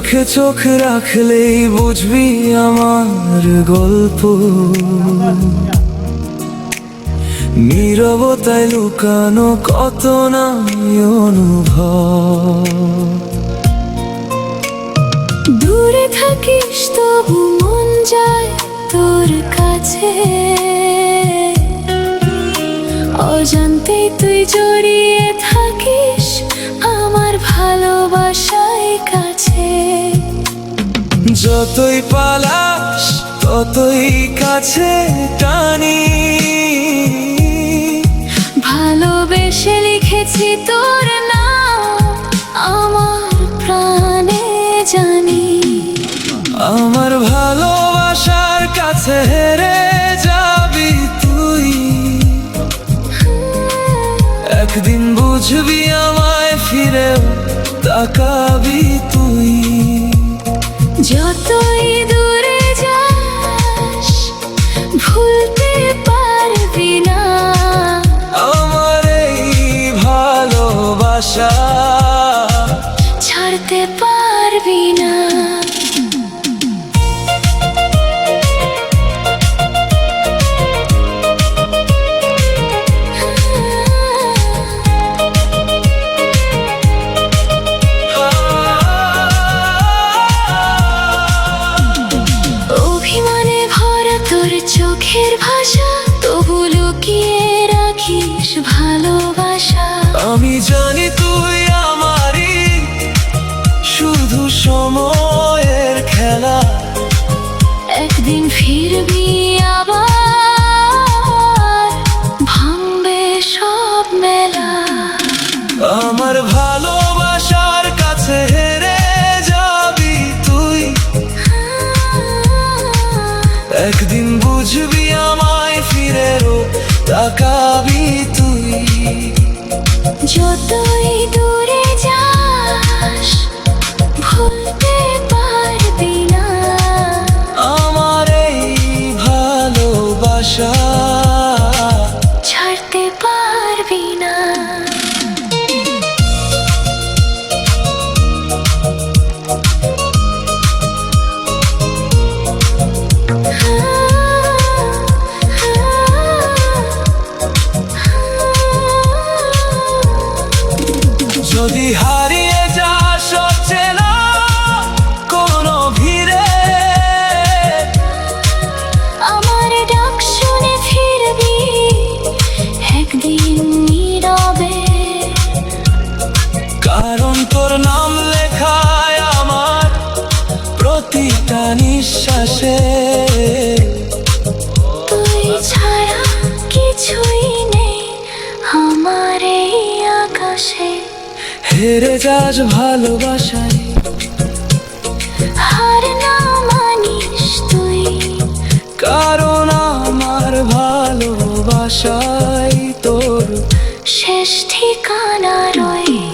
চোখে চোখ রাখলেই বুঝবি আমার গল্প। নীরবতায় লুকানো কত না অনুভব। দূরে থাকিস তবু মন যায় তোর কাছে, অজান্তেই তুই জড়িয়ে থাকিস আমার ভালোবাসায় কাছে। যতই পালাস ততই কাছে টানি, ভালোবেসে লিখেছি তোর নাম আমার প্রাণে জানি। আমার ভালোবাসার কাছে হেরে যাবি তুই, একদিন বুঝবি আমায় ফিরে তাকাবি তুই। যতই দূরে যাস ভুলতে পারবি না আমার এই ভালোবাসা, ছাড়তে পারবি না। অভিমানে ভরা তোর চোখের ভাষা, তবু লুকিয়ে রাখিস ভালোবাসা। আমি জানি তুই আমারই, শুধু সময়ের খেলা। একদিন ফিরবি আবার, ভাঙবে সব মেলা। আমার ভালোবাসার কাছে হেরে যাবি তুই, একদিন বুঝবি আমায় ফিরে তাকাবি তুই। যতই দূরে যাস ভুলতে পারবি না আমার এই ভালোবাসা, ছাড়তে পারবি না। যদি হারিয়ে যাস অচেনা কোনো ভিড়ে, আমার ডাক শুনে ফিরবি একদিন নীরবে। কারণ তোর নাম লেখায় আমার প্রতিটা নিঃশ্বাসে। তুই ছাড়া কিছুই নেই আমার এই আকাশে। হেরে যাস ভালোবাসায়, হার না মানিস তুই, কারণ আমার ভালোবাসায় তোর শেষ ঠিকানা রয়ে।